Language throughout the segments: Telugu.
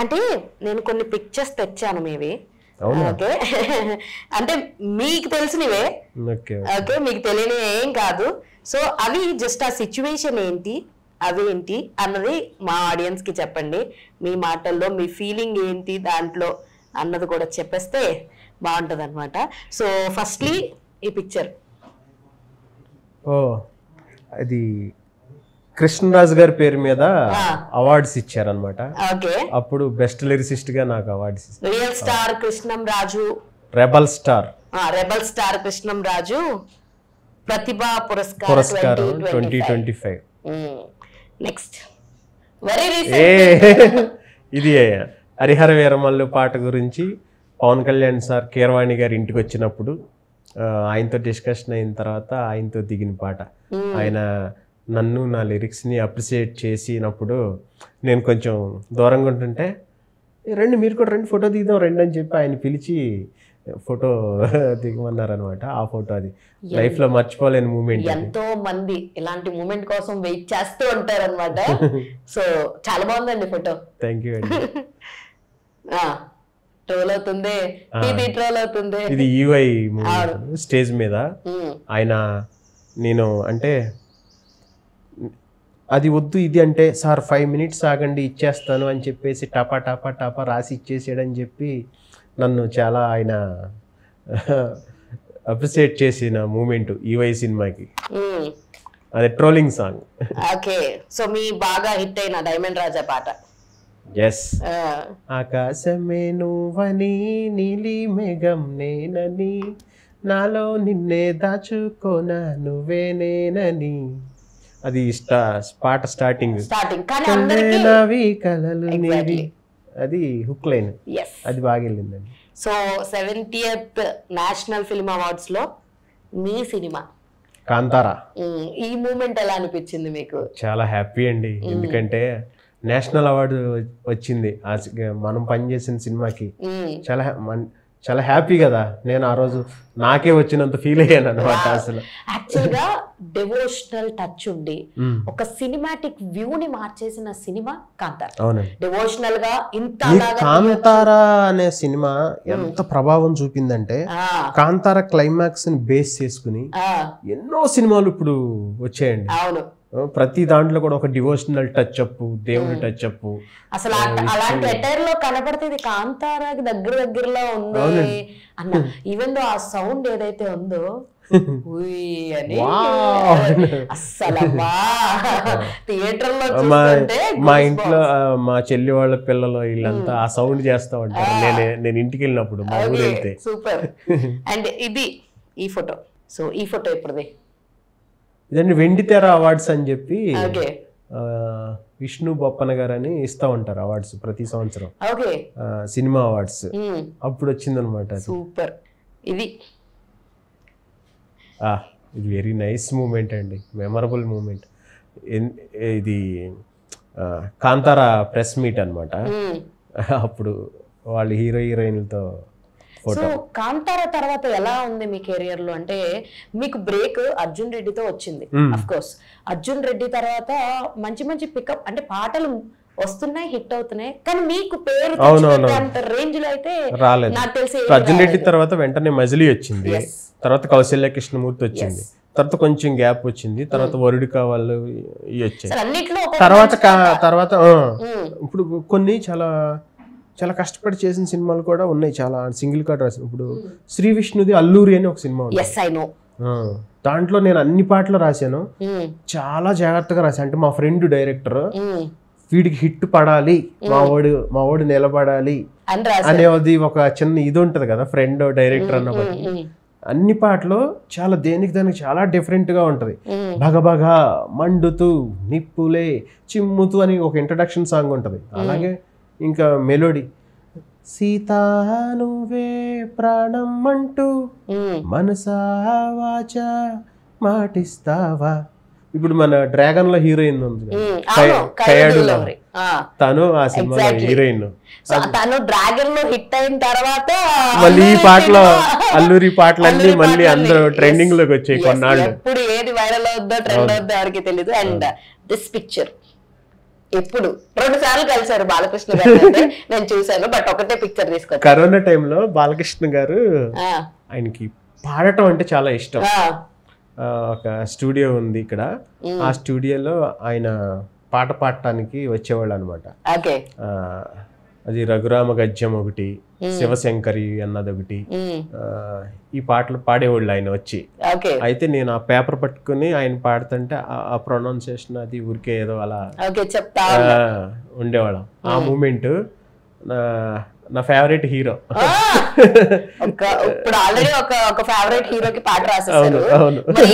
అంటే నేను కొన్ని పిక్చర్స్ తెచ్చాను మీవి. ఓకే, అంటే మీకు తెలిసినవే. ఓకే, మీకు తెలియని ఏం కాదు. సో అవి జస్ట్ ఆ సిచ్యువేషన్ ఏంటి, అవేంటి అన్నది మా ఆడియన్స్ కి చెప్పండి. మీ మాటల్లో మీ ఫీలింగ్ ఏంటి దాంట్లో అన్నది కూడా చెప్పేస్తే బాగుంటది అనమాట. సో ఫస్ట్లీ ఈ పిక్చర్ అది కృష్ణరాజు గారి పేరు మీద అవార్డ్స్ ఇచ్చారనమాట. అప్పుడు బెస్ట్ లిరిసిస్ట్ గా నాకు అవార్డ్స్ ఇచ్చారు. Real star Krishnam Raju, rebel star Krishnam Raju ప్రతిభా పురస్కారం 2025. నెక్స్ట్ వెరీ రీసెంట్ ఇది హరిహర వీరమల్లు పాట గురించి పవన్ కళ్యాణ్ సార్ కీరవాణి గారి ఇంటికి వచ్చినప్పుడు ఆయనతో డిస్కషన్ అయిన తర్వాత ఆయనతో దిగిన పాట. ఆయన నన్ను నా లిరిక్స్ని అప్రిషియేట్ చేసినప్పుడు నేను కొంచెం దూరంగా ఉంటుంటే రండి మీరు కూడా రండి ఫోటో దిగుదాం రండి అని చెప్పి ఆయన పిలిచి ఫోటో దిగమన్నారనమాట. ఆ ఫోటో అది లైఫ్లో మర్చిపోలేని మూమెంట్. ఎంతో మంది ఇలాంటి మూమెంట్ కోసం వెయిట్ చేస్తూ ఉంటారు అనమాట. సో చాలా బాగుందండి ఫోటో. థ్యాంక్ యూ అండి. ట్రోల్ అవుతుంది, ట్రోల్ అవుతుంది. ఇది యూఐ స్టేజ్ మీద ఆయన నేను అంటే అది వద్దు ఇది అంటే సార్ 5 minutes ఆగండి ఇచ్చేస్తాను అని చెప్పేసి టపా టపా టపా రాసి ఇచ్చేసాడని చెప్పి నన్ను చాలా ఆయన అప్రిషియేట్ చేసిన మూమెంట్ యూఐ సినిమాకి. అదే ట్రోలింగ్ సాంగ్. ఓకే, సో మీ బాగా హిట్ అయిన డైమండ్ రాజా పాట. ఎస్. ఆకాశమే నువ్వని నీలి మేఘం నేనని నాలో నిన్నే దాచుకోనా నువ్వే నేనని. అది పాట స్టార్టింగ్ నవి కలలు నీవి, అది హుక్ లైన్, అది బాగా వెళ్ళిందండి. So 70th national film awards లో మీ సినిమా కాంతారా. ఈ మూమెంట్ ఎలా అనిపించింది మీకు? చాలా హ్యాపీ అండి, ఎందుకంటే నేషనల్ అవార్డు వచ్చింది మనం పనిచేసిన సినిమాకి. చాలా హ్యాపీ కదా. నేను ఆ రోజు నాకే వచ్చినంత ఫీల్ అయ్యాను అనమాట. అసలు యాక్చువల్గా డివోషనల్ టచ్ ఉండి ఒక సినిమాటిక్ వ్యూ ని మార్చేసిన సినిమా కాంతారా. అవునండి, డివోషనల్ గా ఇంత కాంతారా అనే సినిమా ఎంత ప్రభావం చూపిందంటే కాంతారా క్లైమాక్స్ ని బేస్ చేసుకుని ఎన్నో సినిమాలు ఇప్పుడు వచ్చాయండి. అవును, ప్రతి దాంట్లో కూడా ఒక డివోషనల్ టచ్ అప్, దేవుడి టచ్ అప్. అసలు అలాంటి అటైర్ లో కనపడితే ఇది కాంతారాకి దగ్గరలో ఉంది అన్న. ఈవెన్ దో ఆ సౌండ్ ఏదైతే ఉందో అని అసలు థియేటర్ లో మా ఇంట్లో మా చెల్లి వాళ్ళ పిల్లలు వీళ్ళంతా ఆ సౌండ్ చేస్తా ఉంటారు నేను ఇంటికి వెళ్ళినప్పుడు మా ఊరు వెళ్తే. సూపర్. అండ్ ఇది ఈ ఫోటో. సో ఈ ఫోటో ఎప్పుడుది? ఇదండి వెండితెర అవార్డ్స్ అని చెప్పి విష్ణు బొప్పన గారు అని ఇస్తా ఉంటారు అవార్డ్స్ ప్రతి సంవత్సరం, సినిమా అవార్డ్స్. అప్పుడు వచ్చిందనమాట. సూపర్. ఇది వెరీ నైస్ మూమెంట్ అండి, మెమరబుల్ మూమెంట్. ఇది కాంతారా ప్రెస్ మీట్ అనమాట. అప్పుడు వాళ్ళు హీరోయిన్లతో సో కాంతారా తర్వాత ఎలా ఉంది మీ కెరియర్ లో? అంటే మీకు బ్రేక్ అర్జున్ రెడ్డితో వచ్చింది. అఫ్ కోర్స్ అర్జున్ రెడ్డి తర్వాత మంచి మంచి పికప్ అంటే పాటలు వస్తున్నాయి, హిట్ అవుతున్నాయి, కానీ మీకు పేరు అంత రేంజ్ లో అయితే నాకు తెలిసి అర్జున్ రెడ్డి తర్వాత వెంటనే మజిలీ వచ్చింది, తర్వాత కౌశల్య కృష్ణమూర్తి వచ్చింది, తర్వాత కొంచెం గ్యాప్ వచ్చింది, తర్వాత వరుడి కావాలి వచ్చాయి. తర్వాత ఇప్పుడు కొన్ని చాలా కష్టపడి చేసిన సినిమాలు కూడా ఉన్నాయి, చాలా సింగిల్ కార్డ్ రాసిన. ఇప్పుడు శ్రీ విష్ణుది అల్లూరి అని ఒక సినిమా ఉంది, దాంట్లో నేను అన్ని పాటలు రాశాను, చాలా జాగ్రత్తగా రాశాను. అంటే మా ఫ్రెండ్ డైరెక్టర్ వీడికి హిట్ పడాలి, మా వాడు నిలబడాలి అనేది ఒక చిన్న ఇది ఉంటది కదా, ఫ్రెండ్ డైరెక్టర్ అన్నప్పటికీ అన్ని పాటలు చాలా దానికి చాలా డిఫరెంట్ గా ఉంటది. భగభగా మండుతూ నిప్పులే చిమ్ముతూ అని ఒక ఇంట్రడక్షన్ సాంగ్ ఉంటది. అలాగే ఇంకా మెలోడీ సీతా నువ్వే ప్రాణం అంటూ మనసా వాచా మాటిస్తావా. ఇప్పుడు మన డ్రాగన్ లో హీరోయిన్ ఉంది తను, ఆ సినిమా హీరోయిన్. తను డ్రాగన్ లో హిట్ అయిన తర్వాత మళ్ళీ ఈ పాటలో అల్లూరి పాటలన్నీ మళ్ళీ అందరూ ట్రెండింగ్ లోకి వచ్చాయి కొన్నాళ్ళు. ఇప్పుడు ఏది వైరల్ అవుద్దో ట్రెండ్ అవుద్దో ఎవరికి తెలియదు. అండ్ దిస్ పిక్చర్ ఎప్పుడు 2 సార్లు కలిసారు బాలకృష్ణ గారు అంటే నేను చూసాను, బట్ ఒకటే పిక్చర్ తీసుకొచ్చాను. కరోనా టైంలో బాలకృష్ణ గారు ఆయనకి పాడటం అంటే చాలా ఇష్టం. ఒక స్టూడియో ఉంది ఇక్కడ, ఆ స్టూడియోలో ఆయన పాట పాడటానికి వచ్చేవాళ్ళు అనమాట. అది రఘురామ గద్యం ఒకటి, శివశంకరి అన్నది ఒకటి, ఈ పాటలు పాడేవాళ్ళు ఆయన వచ్చి. అయితే నేను ఆ పేపర్ పట్టుకుని ఆయన పాడుతుంటే ఆ ప్రొనౌన్సియేషన్ అది ఊరికే ఏదో అలా ఉండేవాళ్ళం. ఆ మూమెంట్ నా ఫేవరెట్ హీరో. ఇప్పుడు ఆల్రెడీ ఒక ఫేవరెట్ హీరోకి పాట రాసేసారు,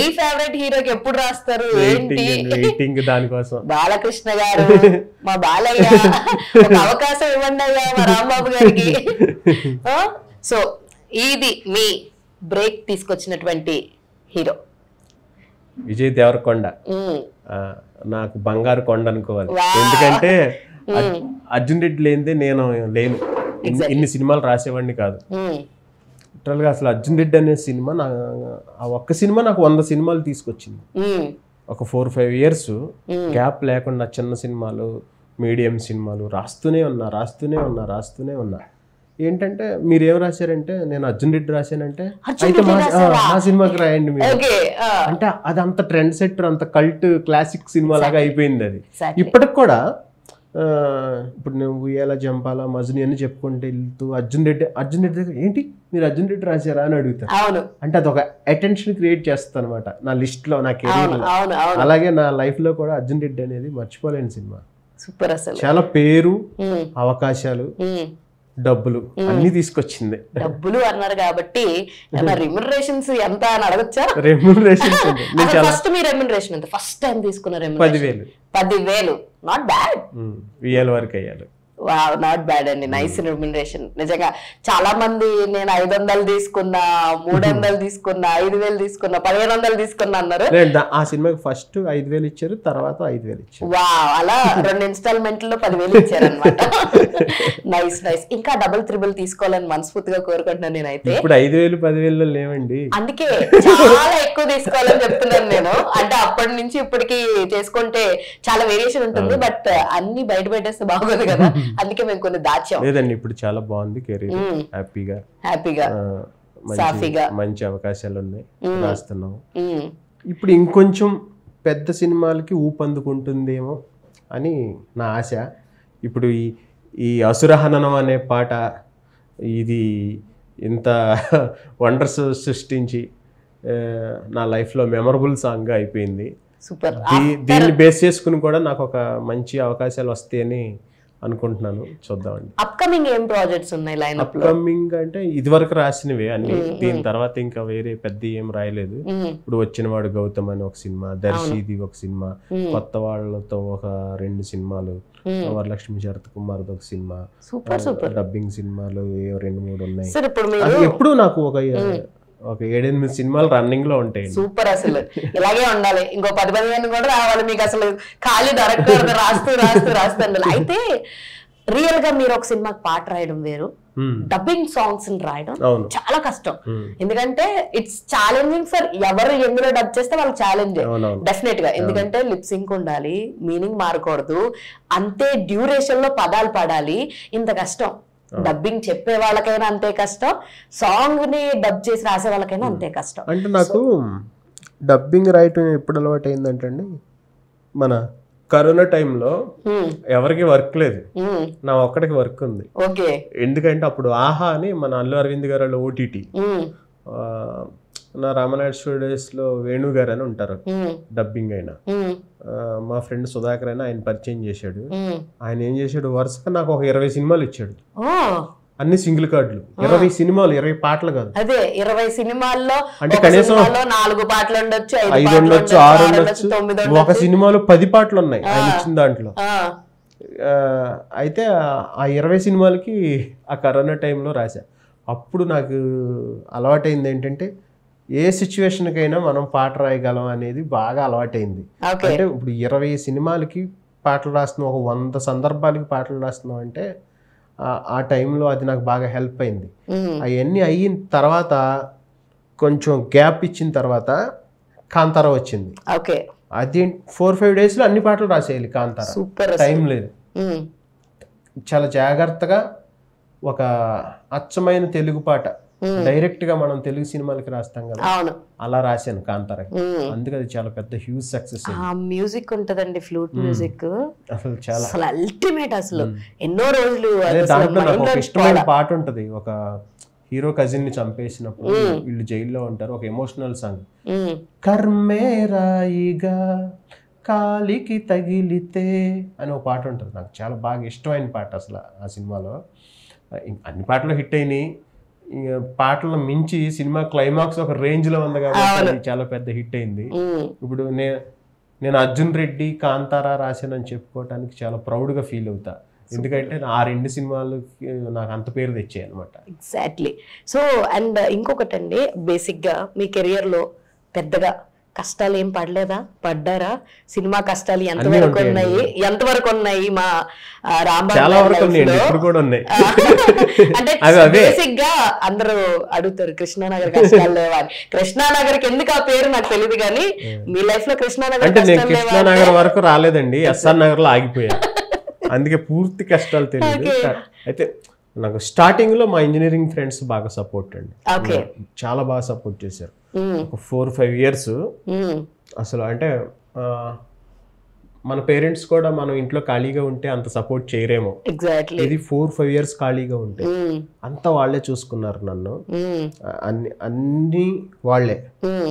ఈ ఫేవరెట్ హీరోకి ఎప్పుడు రాస్తారు వెయిటింగ్ దానికోసం. బాలకృష్ణ గారు మా బాలయ్య, ఒక అవకాశం ఇవ్వండి అయ్యా మా రాంబాబు గారికి. సో ఇది మీ బ్రేక్ తీసుకొచ్చినటువంటి హీరో విజయ్ దేవరకొండ. నాకు బంగారు కొండ అనుకోవాలి, ఎందుకంటే అర్జున్ రెడ్డి లేనిదే నేను లేను, ఇన్ని సినిమాలు రాసేవాడిని కాదు. లిటరల్గా అసలు అర్జున్ రెడ్డి అనే సినిమా ఆ ఒక్క సినిమా నాకు 100 సినిమాలు తీసుకొచ్చింది. ఒక 4-5 years గ్యాప్ లేకుండా చిన్న సినిమాలు, మీడియం సినిమాలు రాస్తూనే ఉన్నా. ఏంటంటే మీరేం రాశారంటే నేను అర్జున్ రెడ్డి రాశానంటే అయితే మా సినిమాకి రాయండి మీరు అంటే అది అంత ట్రెండ్ సెట్టర్, అంత కల్ట్ క్లాసిక్ సినిమా లాగా అయిపోయింది అది. ఇప్పటికి కూడా ఇప్పుడు నేను ఉయ్యాల జంపాల మజని అని చెప్పుకుంటే వెళ్తూ అర్జున్ రెడ్డి దగ్గర ఏంటి మీరు అర్జున్ రెడ్డి రాశారా అని అడుగుతాను. అంటే అది ఒక అటెన్షన్ క్రియేట్ చేస్తాను అనమాట నా లిస్ట్ లో, నా కెరీర్ లో. అలాగే నా లైఫ్ లో కూడా అర్జున్ రెడ్డి అనేది మర్చిపోలేని సినిమా. సూపర్. అసలు చాలా పేరు, అవకాశాలు, డబ్బులు అన్ని తీసుకొచ్చింది. డబ్బులు అన్నారు కాబట్టి రెమ్యునరేషన్స్ ఎంత అని అడగచ్చా? రెమ్యునరేషన్స్ ఫస్ట్ మీ రెమ్యునరేషన్ ఎంత ఫస్ట్ టైం తీసుకున్నారు? 10,000. Not bad. వరకు అయ్యాలి. వావ్, నాట్ బ్యాడ్ అండి. Nice remuneration. నిజంగా చాలా మంది నేను 500 తీసుకున్నా, 300 తీసుకున్నా, 5,000 తీసుకున్నా, 1,500 తీసుకున్నా అన్నారు. ఆ సినిమాకి ఫస్ట్ 5,000 ఇచ్చారు, తర్వాత 5,000 ఇచ్చారు. వావ్, అలా 2 ఇన్స్టాల్మెంట్లో 10,000 ఇచ్చారు అనమాట. నైస్. ఇంకా డబుల్ త్రిబుల్ తీసుకోవాలని మనస్ఫూర్తిగా కోరుకుంటున్నాను నేనైతే. ఇప్పుడు 5,000 10,000 లేవండి, అందుకే చాలా ఎక్కువ తీసుకోవాలని చెప్తున్నాను నేను. అంటే అప్పటి నుంచి ఇప్పటికి చేసుకుంటే చాలా వేరియేషన్ ఉంటుంది, బట్ అన్ని బయట పెట్టేస్తే బాగోదు కదా, అందుకే మేము కొన్ని దాచాం. లేదండి ఇప్పుడు చాలా బాగుంది కెరీర్, హ్యాపీగా సాఫీగా మంచి అవకాశాలు ఉన్నాయి, రాస్తున్నాం. ఇప్పుడు ఇంకొంచెం పెద్ద సినిమాలకి ఊపందుకుంటుందేమో అని నా ఆశ. ఇప్పుడు ఈ అసురహననం అనే పాట ఇది ఇంత వండర్స్ సృష్టించి నా లైఫ్లో మెమరబుల్ సాంగ్గా అయిపోయింది. సూపర్. దీన్ని బేస్ చేసుకుని కూడా నాకు ఒక మంచి అవకాశాలు వస్తాయని అనుకుంటున్నాను. చూద్దామండి. అప్కమింగ్ ఏం ప్రాజెక్ట్స్ ఉన్నాయి లైనప్ లో? అప్కమింగ్ అంటే ఇదివరకు రాసినవే అన్ని, దీని తర్వాత ఇంకా వేరే పెద్ద ఏం రాయలేదు. ఇప్పుడు వచ్చినవాడు గౌతమ్ అని ఒక సినిమా, దర్శిది ఒక సినిమా, కొత్త వాళ్ళతో ఒక 2 సినిమాలు, వరలక్ష్మి శరత్ కుమార్ ఒక సినిమా, డబ్బింగ్ సినిమాలు 2-3 ఉన్నాయి. ఎప్పుడు నాకు ఒక 7-8 సినిమాలు రన్నింగ్ లో ఉంటాయి. సూపర్. అసలు ఇలాగే ఉండాలి, ఇంకో 10-15 కూడా రావాలి మీకు. అసలు ఖాళీ దొరకకూడదు, రాస్తూ ఉండాలి. అయితే రియల్ గా మీరు ఒక సినిమాకి పాట రాయడం వేరు, డబ్బింగ్ సాంగ్స్ రాయడం చాలా కష్టం. ఎందుకంటే ఇట్స్ ఛాలెంజింగ్ ఫర్ ఎవరు ఎందులో డబ్ చేస్తే వాళ్ళకి ఛాలెంజ్ డెఫినెట్ గా. ఎందుకంటే లిప్ సింక్ ఉండాలి, మీనింగ్ మారకూడదు, అంతే డ్యూరేషన్ లో పదాలు పాడాలి. ఇంత కష్టం డబ్బింగ్ చెప్పే వాళ్ళకైనా అంతే కష్టం, సాంగ్ ని డబ్ చేసి రాసే వాళ్ళకైనా అంతే కష్టం. అంటే నాకు డబ్బింగ్ రాయటం ఎప్పుడు అలవాటు అయిందంటే అండి, మన కరోనా టైంలో ఎవరికి వర్క్ లేదు, నా ఒక్కడికి వర్క్ ఉంది. ఎందుకంటే అప్పుడు ఆహా అని మన అల్లు అరవింద్ గారు ఓటీటీ, నా రామనాయుడు స్టూడియోస్ లో వేణు గారు అని ఉంటారు డబ్బింగ్ అయినా, మా ఫ్రెండ్ సుధాకర్ అయినా ఆయన పరిచయం చేశాడు. ఆయన ఏం చేశాడు, వరుసగా నాకు ఒక 20 సినిమాలు ఇచ్చాడు, అన్ని సింగిల్ కార్డులు. 20 సినిమాలు, 20 పాటలు కాదు. అదే 20 సినిమాల్లో అంటే కనీసం 4 పాటలు ఉండొచ్చు, 5 ఉండొచ్చు, 6 ఉండొచ్చు, ఒక సినిమాలో 10 పాటలు ఉన్నాయి ఆయన ఇచ్చిన దాంట్లో. అయితే ఆ 20 సినిమాలకి ఆ కరోనా టైంలో రాశా. అప్పుడు నాకు అలవాటైంది ఏంటంటే ఏ సిచ్యువేషన్కైనా మనం పాట రాయగలం అనేది బాగా అలవాటైంది. అంటే ఇప్పుడు 20 సినిమాలకి పాటలు రాస్తున్నాం, ఒక 100 సందర్భాలకి పాటలు రాస్తున్నాం అంటే ఆ టైంలో అది నాకు బాగా హెల్ప్ అయింది. అవన్నీ అయిన తర్వాత కొంచెం గ్యాప్ ఇచ్చిన తర్వాత కాంతారా వచ్చింది. అది 4-5 డేస్లో అన్ని పాటలు రాసేయాలి కాంతార. సూపర్, టైం లేదు. చాలా జాగ్రత్తగా ఒక అచ్చమైన తెలుగు పాట డైరెక్ట్ గా మనం తెలుగు సినిమాలకి రాస్తాం కదా, అలా రాశాను కాంతారకి. అందుకే అది చాలా పెద్ద హ్యూజ్ సక్సెస్. మ్యూజిక్ ఉంటదండి, ఫ్లూట్ మ్యూజిక్ అసలు చాలా అల్టిమేట్. అసలు ఎన్నో రోజులు దాంట్లో నాకు ఒక ఇష్టమైన పాట ఉంటది. ఒక హీరో కజిన్ ని చంపేసినప్పుడు వీళ్ళు జైల్లో ఉంటారు, ఒక ఎమోషనల్ సాంగ్. కర్మేరాయిగా కాలికి తగిలితే అని ఒక పాట ఉంటుంది, నాకు చాలా బాగా ఇష్టమైన పాట. అసలు ఆ సినిమాలో అన్ని పాటలు హిట్ అయినాయి, పాటలను మించి సినిమా క్లైమాక్స్ ఒక రేంజ్ లో ఉంది కాబట్టి అది చాలా పెద్ద హిట్ అయింది. ఇప్పుడు నేను అర్జున్ రెడ్డి కాంతారా రాశానని చెప్పుకోవడానికి చాలా ప్రౌడ్ గా ఫీల్ అవుతా, ఎందుకంటే ఆ 2 సినిమాలు నాకు అంత పేరు తెచ్చాయి అనమాట. ఎగ్జాక్ట్లీ. సో అండ్ ఇంకొకటి అండి, బేసిక్ గా మీ కెరియర్ లో పెద్దగా కష్టాలు ఏం పడలేదా? పడ్డారా? సినిమా కష్టాలు ఎంతవరకు ఉన్నాయి? మా రాంబాబు అంటే బేసిక్ గా అందరూ అడుగుతారు కృష్ణానగర్ కష్టాలు లేవా అని. కృష్ణానగర్కి ఎందుకు ఆ పేరు నాకు తెలియదు, కానీ మీ లైఫ్ లో కృష్ణానగర్ కృష్ణానగర్ వరకు రాలేదండి, ఎస్ఆర్ నగర్ లో ఆగిపోయా, అందుకే పూర్తి కష్టాలు తెలియదు. అయితే నాకు స్టార్టింగ్ లో మా ఇంజనీరింగ్ ఫ్రెండ్స్ బాగా సపోర్ట్ అండి, చాలా బాగా సపోర్ట్ చేశారు. ఒక 4-5 years అసలు. అంటే మన పేరెంట్స్ కూడా మనం ఇంట్లో ఖాళీగా ఉంటే అంత సపోర్ట్ చేయరేమో, ఇది 4-5 years ఖాళీగా ఉంటే అంతా వాళ్ళే చూసుకున్నారు నన్ను, అన్ని వాళ్ళే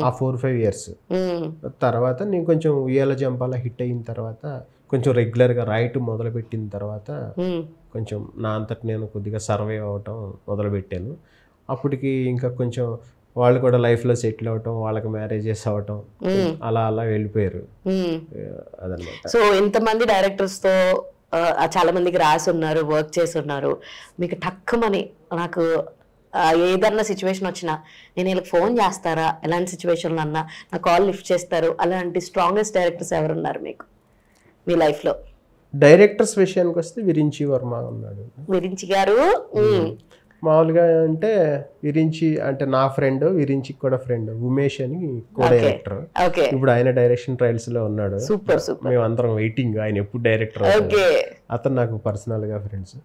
ఆ 4-5 years. తర్వాత నేను కొంచెం ఉయ్యాల జంపాల హిట్ అయిన తర్వాత, కొంచెం రెగ్యులర్గా రాయటం మొదలుపెట్టిన తర్వాత కొంచెం నా అంతటి నేను కొద్దిగా సర్వైవ్ అవటం మొదలుపెట్టాను. అప్పటికి ఇంకా కొంచెం వాళ్ళు కూడా లైఫ్లో సెటిల్ అవటం, వాళ్ళకి మ్యారేజెస్ అవటం, అలా అలా వెళ్ళిపోయారు అదనమాట. సో ఇంతమంది డైరెక్టర్స్తో చాలా మందికి రాసి ఉన్నారు, వర్క్ చేసి ఉన్నారు, మీకు టక్కుమని నాకు ఏదన్నా సిచ్యువేషన్ వచ్చినా నేను వీళ్ళకి ఫోన్ చేస్తారా, ఎలాంటి సిచ్యువేషన్లో అన్నా నా కాల్ లిఫ్ట్ చేస్తారు, అలాంటి స్ట్రాంగెస్ట్ డైరెక్టర్స్ ఎవరున్నారు మీకు మీ లైఫ్లో? డైరెక్టర్స్ విషయానికి వస్తే విరించి వర్మ ఉన్నాడు. విరించి గారు మామూలుగా అంటే విరించి అంటే నా ఫ్రెండ్, విరించికి కూడా ఫ్రెండ్ ఉమేష్ అని కో డైరెక్టర్. ఇప్పుడు ఆయన డైరెక్షన్ ట్రయల్స్ లో ఉన్నాడు. మేము అందరం వెయిటింగ్ ఆయన ఎప్పుడు డైరెక్టర్. అతను నాకు పర్సనల్ గా ఫ్రెండ్స్.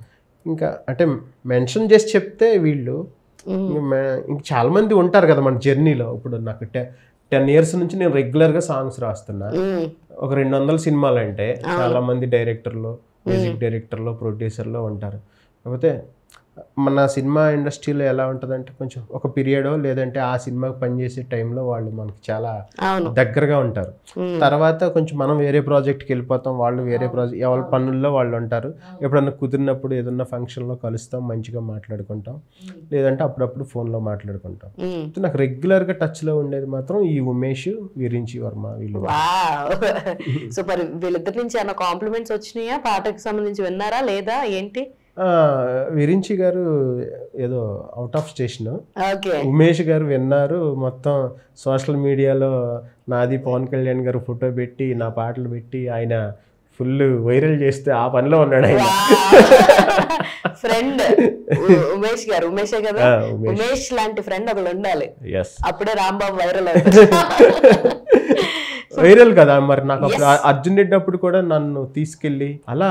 ఇంకా అంటే మెన్షన్ చేసి చెప్తే వీళ్ళు ఇంక చాలా మంది ఉంటారు కదా మన జర్నీలో. ఇప్పుడు నాకు 10 years నుంచి నేను రెగ్యులర్ గా సాంగ్స్ రాస్తున్నా. ఒక 200 సినిమాలు అంటే చాలా మంది డైరెక్టర్లు, మ్యూజిక్ డైరెక్టర్లు, ప్రొడ్యూసర్లు ఉంటారు. కాకపోతే మన సినిమా ఇండస్ట్రీలో ఎలా ఉంటుందంటే కొంచెం ఒక పీరియడ్ లేదంటే ఆ సినిమాకి పనిచేసే టైంలో వాళ్ళు మనకి చాలా దగ్గరగా ఉంటారు. తర్వాత కొంచెం మనం వేరే ప్రాజెక్ట్కి వెళ్ళిపోతాం, వాళ్ళు వేరే ప్రాజెక్ట్ ఎవరి పనుల్లో వాళ్ళు ఉంటారు. ఎప్పుడన్నా కుదిరినప్పుడు ఏదన్నా ఫంక్షన్లో కలుస్తాం, మంచిగా మాట్లాడుకుంటాం, లేదంటే అప్పుడప్పుడు ఫోన్లో మాట్లాడుకుంటాం. నాకు రెగ్యులర్గా టచ్లో ఉండేది మాత్రం ఈ ఉమేష్, విరించి వర్మ వీళ్ళు. సూపర్. వీళ్ళిద్దరి నుంచి ఏమైనా కాంప్లిమెంట్స్ వచ్చినాయా? పాటకు సంబంధించి విన్నారా లేదా ఏంటి? విరించి గారు ఏదో అవుట్ ఆఫ్ స్టేషన్, ఉమేష్ గారు విన్నారు. మొత్తం సోషల్ మీడియాలో నాది పవన్ కళ్యాణ్ గారు ఫోటో పెట్టి నా పాటలు పెట్టి ఆయన ఫుల్ వైరల్ చేస్తే ఆ పనిలో ఉన్నాడు ఆయన. ఫ్రెండ్ ఉమేష్ గారు, ఉమేషే కదా, ఉమేష్ లాంటి ఫ్రెండ్ ఒకళ్ళు ఉండాలి, అప్పుడే రాంబాబు వైరల్ అవుతాడు. వైరల్ కదా మరి. నాకు అర్జున్ రెడ్డి అప్పుడు కూడా నన్ను తీసుకెళ్ళి అలా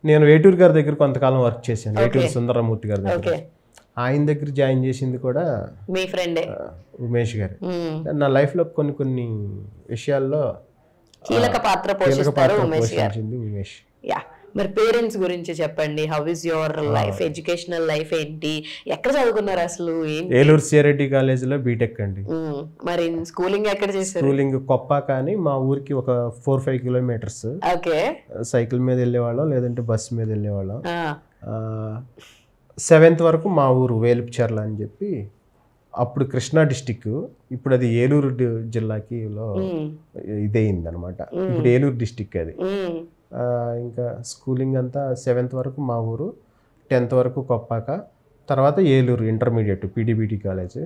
నేను వేటూరు గారి దగ్గర కొంతకాలం వర్క్ చేశాను, వేటూరు సుందరమూర్తి గారి దగ్గర. ఆయన దగ్గర జాయిన్ చేసింది కూడా మీ ఫ్రెండే ఉమేష్ గారు. నా లైఫ్ లో కొన్ని విషయాల్లో కీలక పాత్ర పోషించింది ఉమేష్. మరి పేరెంట్స్ గురించి చెప్పండి. How is your life, educational life ఏంటి, ఎక్కడ చదువుకున్నారు అసలు? ఏలూరు సిఆర్రెడ్డి కాలేజ్ లో బీటెక్ అండి. మరి స్కూలింగ్ ఎక్కడ చేశారు? స్కూలింగ్ కొప్ప, కానీ మా ఊరికి ఒక 4-5 kilometers. సైకిల్ మీద వెళ్ళేవాళ్ళం, లేదంటే బస్సు మీద వెళ్ళేవాళ్ళం. 7th వరకు మా ఊరు వేలుపుచర్ల అని చెప్పి, అప్పుడు కృష్ణా డిస్టిక్, ఇప్పుడు అది ఏలూరు జిల్లాకి ఇదయింది అనమాట. ఇప్పుడు ఏలూరు డిస్టిక్ అది. ఇంకా స్కూలింగ్ అంతా 7th వరకు మా ఊరు, 10th వరకు కొప్పాక, తర్వాత ఏలూరు ఇంటర్మీడియట్ పిడిబిటి కాలేజ్,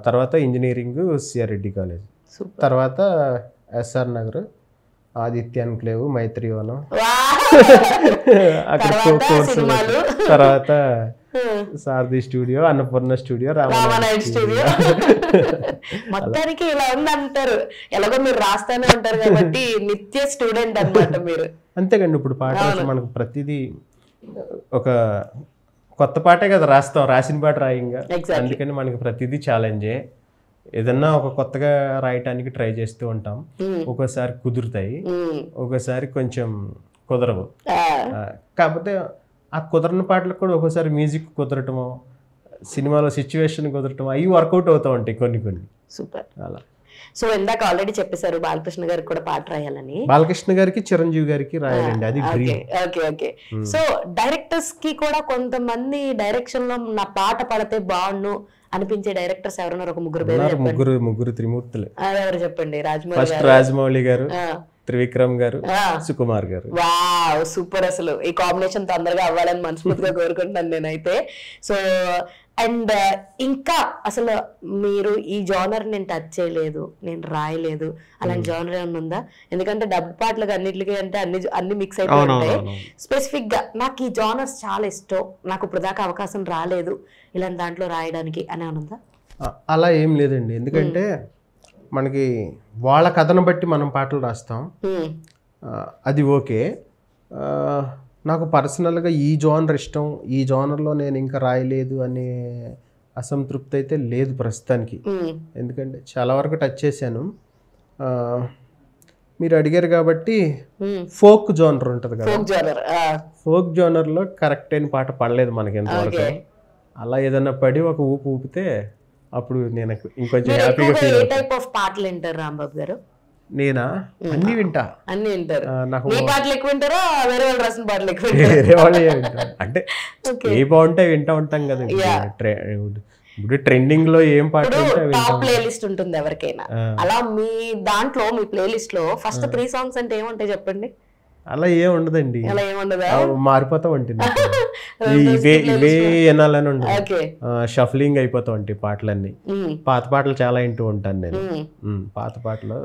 తర్వాత ఇంజనీరింగ్ సిఆర్రెడ్డి కాలేజ్, తర్వాత ఎస్ఆర్ నగర్, ఆదిత్య ఎన్క్లేవ్, మైత్రివనం అక్కడ కోర్సు, తర్వాత Sarathi studio, Annapurna studio, Ramanaidu studio. మొత్తానికి ఇలా ఉందంటారు. ఎలాగో మీరు రాస్తానే ఉంటారు కాబట్టి నిత్య స్టూడెంట్ అన్నమాట మీరు. అంతేకండి. ఇప్పుడు పాట మనకు ప్రతిదీ ఒక కొత్త పాటే కదా రాస్తాం, రాసిన పాట రాయంగా. అందుకని మనకి ప్రతిదీ ఛాలెంజే. ఏదన్నా ఒక కొత్తగా రాయటానికి ట్రై చేస్తూ ఉంటాం. ఒక్కోసారి కుదురుతాయి, ఒక్కోసారి కొంచెం కుదరవు. కాకపోతే ఆ కుదరని పాటలకు కూడా ఒక్కోసారి మ్యూజిక్ కుదరటము, సినిమాలో సిచ్యువేషన్ కుదరటం, అవి వర్కౌట్ అవుతూ ఉంటాయి కొన్ని కొన్ని. సూపర్. అలా. సో ఇందాక ఆల్రెడీ చెప్పేశారు బాలకృష్ణ గారికి కూడా పాట రాయాలని. బాలకృష్ణ గారికి, చిరంజీవి గారికి రాయాలండి, అది డ్రీమ్. ఓకే. సో డైరెక్టర్స్ కి కూడా కొంతమంది డైరెక్షన్ లో నా పాట పడితే బాగుండు అనిపించే డైరెక్టర్స్ ఎవరున్నారు? ఒక ముగ్గురు త్రిమూర్తులు. ఎవరు చెప్పండి? ఫస్ట్ రాజమౌళి గారు, త్రివిక్రమ్ గారు, సుకుమార్ గారు. Wow, super. అసలు ఈ కాంబినేషన్ తొందరగా అవ్వాలని మనస్ఫూర్తిగా కోరుకుంటున్నాను నేనైతే. సో అండ్ ఇంకా అసలు మీరు ఈ జానర్ నేను టచ్ చేయలేదు, నేను రాయలేదు, అలాంటి జానర్ ఏమన్నా ఉందా? ఎందుకంటే డబ్బు పాటలకు అన్నిటికీ అంటే అన్ని మిక్స్ అయిపోయి ఉంటాయి. స్పెసిఫిక్ గా నాకు ఈ జానర్స్ చాలా ఇష్టం, నాకు ఇప్పుడు దాకా అవకాశం రాలేదు ఇలాంటి దాంట్లో రాయడానికి అని ఉందా? అలా ఏం లేదండి. ఎందుకంటే మనకి వాళ్ళ కథను బట్టి మనం పాటలు రాస్తాం, అది ఓకే. నాకు పర్సనల్గా ఈ జానర్ ఇష్టం, ఈ జానర్లో నేను ఇంకా రాయలేదు అనే అసంతృప్తి అయితే లేదు ప్రస్తుతానికి. ఎందుకంటే చాలా వరకు టచ్ చేశాను. మీరు అడిగారు కాబట్టి ఫోక్ జానర్ ఉంటుంది కదా, ఫోక్ జానర్లో కరెక్ట్ అయిన పాట పడలేదు మనకి ఎంతవరకు. అలా ఏదన్నా పడి ఒక ఊపు ఊపితే అప్పుడు నేను ఇంకొంచెం హ్యాపీగా ఫీల్ అవుతాను. ఏ టైప్ ఆఫ్ పాటలు వింటారు రాంబాబు గారు? నేనా? అన్ని వింటా. అన్ని వింటారు. నాకు మీ పాటలు ఎక్కువ వింటారా, వేరే వాళ్ళు రాసిన పాటలు ఎక్కువ? వేరే వాళ్ళే వింటారు. అంటే ఏ బాగుంటే వింటా ఉంటాం కదా. ఇప్పుడు ట్రెండింగ్ లో ఏం పాట టాప్ ప్లే లిస్ట్ ఉంటుంది ఎవరికైనా. అలా మీ దాంట్లో మీ ప్లే లిస్ట్ లో ఫస్ట్ 3 సాంగ్స్ అంటే ఏముంటాయి చెప్పండి? అలా ఏం ఉండదండి, అలా ఏముండదా? మారిపోతా ఉంటుంది. ఇవే వినాలని ఉండదు, షఫ్లింగ్ అయిపోతా ఉంటాయి పాటలన్నీ. పాత పాటలు చాలా వింటూ ఉంటాను నేను. పాత పాటలు